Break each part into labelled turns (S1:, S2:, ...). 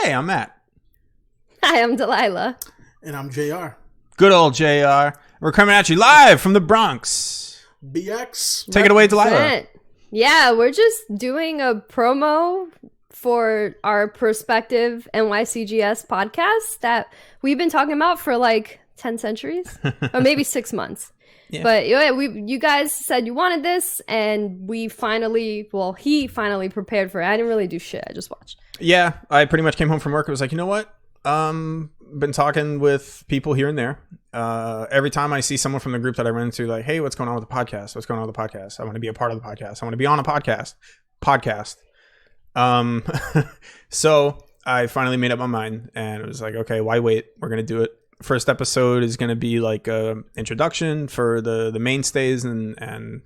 S1: Hey, I'm Matt.
S2: Hi, I'm Delilah.
S3: And I'm JR.
S1: Good old JR. We're coming at you live from the Bronx.
S3: BX.
S1: Take it away, Delilah.
S2: Yeah, we're just doing a promo for our Perspective NYCGS podcast that we've been talking about for like 10 centuries or maybe 6 months. Yeah. But you guys said you wanted this, and he finally prepared for it. I didn't really do shit. I just watched.
S1: Yeah, I pretty much came home from work. I was like, you know what? Been talking with people here and there. Every time I see someone from the group that I run into, like, hey, what's going on with the podcast? What's going on with the podcast? I want to be a part of the podcast. I want to be on a podcast. So I finally made up my mind, and it was like, okay, why wait? We're going to do it. First episode is going to be like a introduction for the mainstays and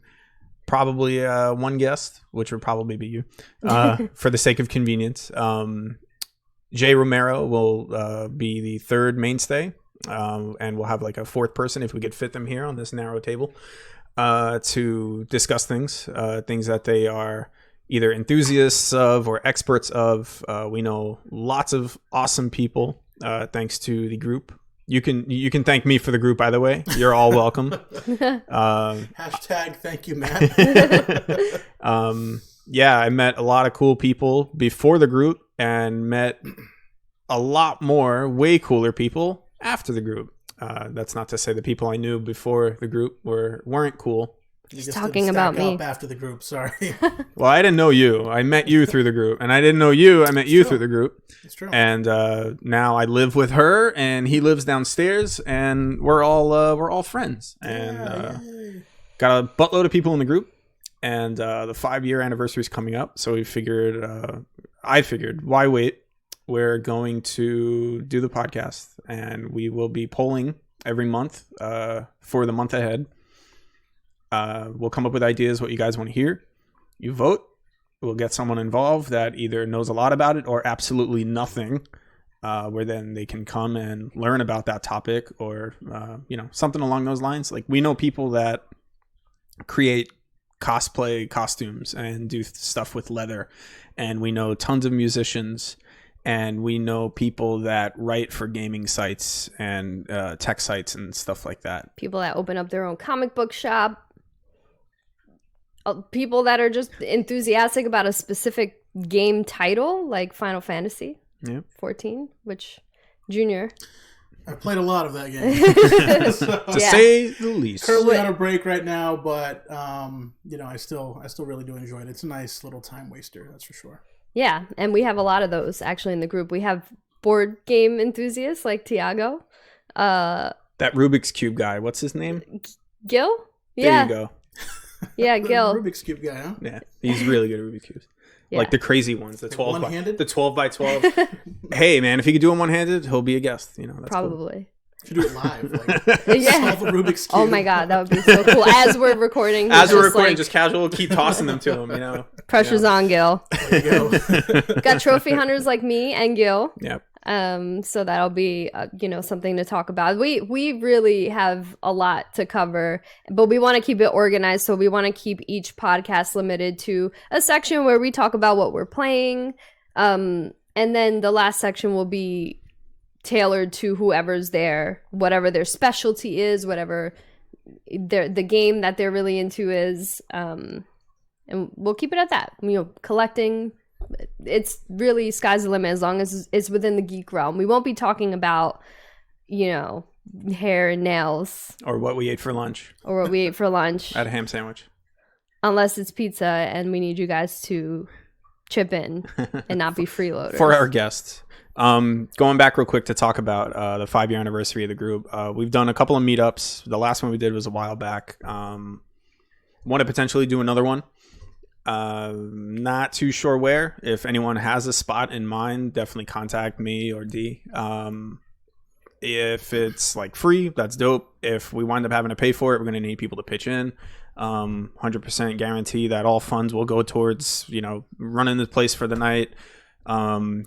S1: probably one guest, which would probably be you, for the sake of convenience. Jay Romero will be the third mainstay, and we'll have like a fourth person if we could fit them here on this narrow table to discuss things that they are either enthusiasts of or experts of. We know lots of awesome people thanks to the group. You can thank me for the group, by the way. You're all welcome.
S3: Hashtag thank you, Matt.
S1: Yeah, I met a lot of cool people before the group and met a lot more way cooler people after the group. That's not to say the people I knew before the group weren't cool.
S3: You just
S2: talking about me
S3: after the group. Sorry.
S1: Well, I didn't know you. I met you through the group, and I didn't know you. I met you through the group.
S3: It's true.
S1: And now I live with her, and he lives downstairs, and we're all friends. And got a buttload of people in the group, and the 5-year anniversary is coming up. So I figured, why wait? We're going to do the podcast, and we will be polling every month for the month ahead. We'll come up with ideas, what you guys want to hear. You vote. We'll get someone involved that either knows a lot about it or absolutely nothing, where then they can come and learn about that topic or, something along those lines. Like, we know people that create cosplay costumes and do stuff with leather. And we know tons of musicians, and we know people that write for gaming sites and tech sites and stuff like that.
S2: People that open up their own comic book shop. People that are just enthusiastic about a specific game title, like Final Fantasy 14, which Junior.
S3: I played a lot of that game.
S1: To say the least.
S3: Currently on a break right now, but I still really do enjoy it. It's a nice little time waster, that's for sure.
S2: Yeah, and we have a lot of those actually in the group. We have board game enthusiasts like Tiago.
S1: That Rubik's Cube guy, what's his name?
S2: Gil?
S1: There you go.
S2: Yeah, Gil.
S3: Rubik's Cube guy, huh?
S1: Yeah, he's really good at Rubik's Cubes. Yeah. Like the crazy ones, the 12
S3: one-handed?
S1: The 12 by 12. Hey, man, if he could do them one-handed, he'll be a guest. That's
S2: probably.
S3: Cool. Should do it live. Solve a Rubik's Cube.
S2: Oh my god, that would be so cool. As we're recording,
S1: just casual, keep tossing them to him.
S2: Pressure's on Gil.
S3: There you go.
S2: Got trophy hunters like me and Gil.
S1: Yep.
S2: So that'll be something to talk about. We really have a lot to cover, but we want to keep it organized. So we want to keep each podcast limited to a section where we talk about what we're playing, and then the last section will be tailored to whoever's there, whatever their specialty is, whatever the game that they're really into is, and we'll keep it at that. Collecting. It's really sky's the limit as long as it's within the geek realm. We won't be talking about, hair and nails.
S1: Or what we ate for lunch.
S2: I
S1: had a ham sandwich.
S2: Unless it's pizza and we need you guys to chip in and not be freeloaders.
S1: For our guests. Going back real quick to talk about the 5-year anniversary of the group. We've done a couple of meetups. The last one we did was a while back. Want to potentially do another one. Not too sure where. If anyone has a spot in mind, definitely contact me or D. If it's like free, that's dope. If we wind up having to pay for it, we're going to need people to pitch in. 100% guarantee that all funds will go towards, running the place for the night,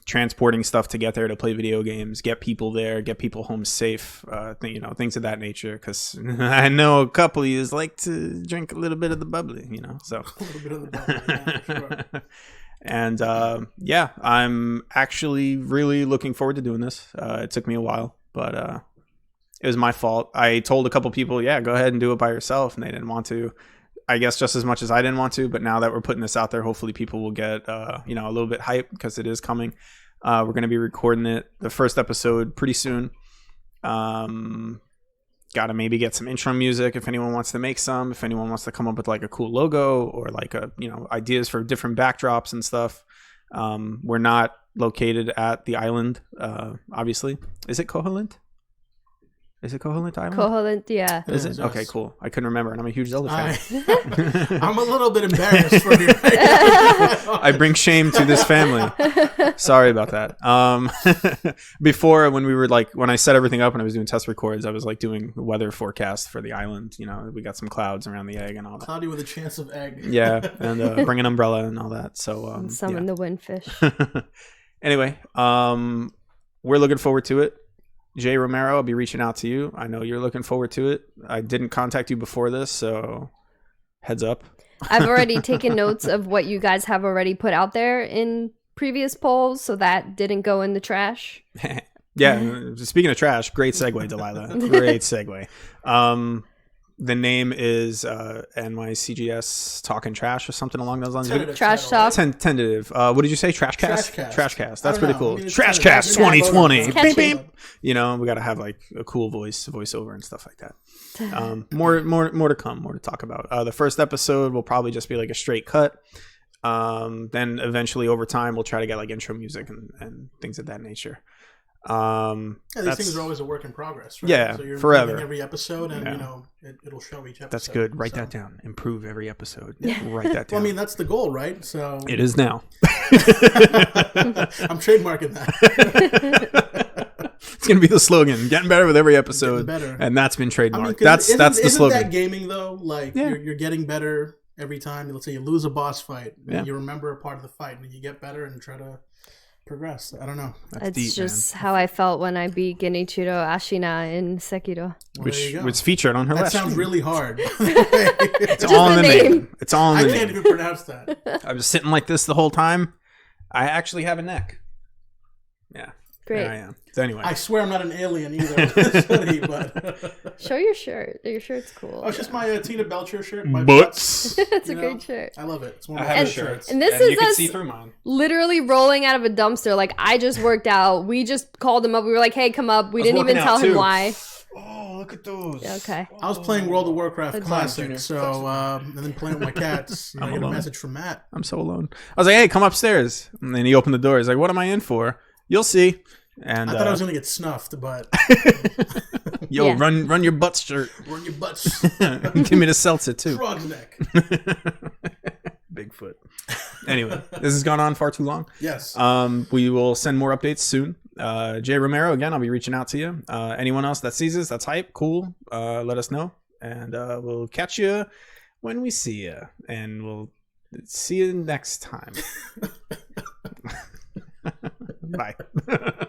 S1: transporting stuff to get there to play video games, get people there, get people home safe, things of that nature. Because I know a couple of you like to drink a little bit of the bubbly, so.
S3: A little bit of the bubbly, yeah, sure.
S1: And yeah, I'm actually really looking forward to doing this. It took me a while, but it was my fault. I told a couple people, yeah, go ahead and do it by yourself, and they didn't want to. I guess just as much as I didn't want to, but now that we're putting this out there, hopefully people will get a little bit hyped because it is coming. We're going to be recording it, the first episode, pretty soon. Got to maybe get some intro music if anyone wants to make some, if anyone wants to come up with like a cool logo or like ideas for different backdrops and stuff. We're not located at the island, obviously. Is it Koholint? Is it Koholint Island?
S2: Koholint, yeah.
S1: Is it? Okay, cool. I couldn't remember, and I'm a huge Zelda fan.
S3: I'm a little bit embarrassed for you.
S1: I bring shame to this family. Sorry about that. Before, when I set everything up and I was doing test records, I was like doing the weather forecast for the island. We got some clouds around the egg and all that.
S3: Cloudy with a chance of egg.
S1: Yeah, and bring an umbrella and all that. So
S2: summon the windfish.
S1: Anyway, we're looking forward to it. Jay Romero, I'll be reaching out to you. I know you're looking forward to it. I didn't contact you before this, so heads up.
S2: I've already taken notes of what you guys have already put out there in previous polls, so that didn't go in the trash.
S1: Yeah, speaking of trash, great segue, Delilah. Great segue. The name is NYCGS Talking Trash or something along those lines.
S2: Trash Talk.
S1: Tentative. What did you say? Trashcast? Trashcast. That's pretty cool. Trashcast
S3: Tentative.
S1: 2020.
S2: Catchy.
S1: Beep, beep. We got to have like a cool voiceover and stuff like that. More to come, more to talk about. The first episode will probably just be like a straight cut. Then eventually over time, we'll try to get like intro music and things of that nature.
S3: These things are always a work in progress, right?
S1: Yeah,
S3: so you're
S1: forever.
S3: every episode, and it'll show each episode.
S1: That's good. Write that down. Improve every episode. Write that down.
S3: Well, I mean, that's the goal, right? So
S1: it is now.
S3: I'm trademarking that.
S1: It's gonna be the slogan. Getting better with every episode,
S3: better.
S1: And that's been trademarked.
S3: I mean,
S1: that's the slogan.
S3: Isn't that gaming though? Like you're getting better every time. Let's say you lose a boss fight, and you remember a part of the fight, and you get better and try to progress. I don't know.
S2: It's deep, just how I felt when I beat Genichiro Ashina in Sekiro.
S3: Well,
S1: which was featured on her last
S3: sounds
S1: stream.
S3: really hard.
S1: It's all in the name. It's all in the name.
S3: I can't even pronounce that.
S1: I was sitting like this the whole time. I actually have a neck. Yeah.
S2: Great.
S1: There I am. So anyway.
S3: I swear I'm not an alien either. But
S2: show your shirt. Your shirt's cool.
S3: Oh, it's just my Tina Belcher shirt. My
S1: Butts.
S2: It's a great shirt.
S3: I love it. It's one
S1: I
S3: of
S1: have
S3: my
S1: a
S3: favorite
S1: shirt.
S3: shirts.
S2: And this
S1: you
S2: is
S1: can
S2: us
S1: see through mine.
S2: literally rolling out of a dumpster. Like, I just worked out. We just called him up. We were like, hey, come up. We didn't even tell him why.
S1: Oh, look at those.
S2: Yeah, okay.
S3: I was playing World of Warcraft
S2: That's
S3: Classic,
S1: fine.
S3: so and then playing with my cats. I get a
S1: alone.
S3: message from Matt.
S1: I'm so alone. I was like, hey, come upstairs. And then he opened the door. He's like, what am I in for? You'll see. And
S3: I thought I was gonna get snuffed, but
S1: yo,
S2: Yeah.
S1: run your butts shirt.
S3: run your butts.
S1: Give me the seltzer too.
S3: Frog's neck.
S1: Bigfoot. Anyway, this has gone on far too long.
S3: Yes.
S1: We will send more updates soon. Jay Romero, again, I'll be reaching out to you. Anyone else that sees this, that's hype, cool. Let us know. And we'll catch you when we see you. And we'll see you next time. Bye.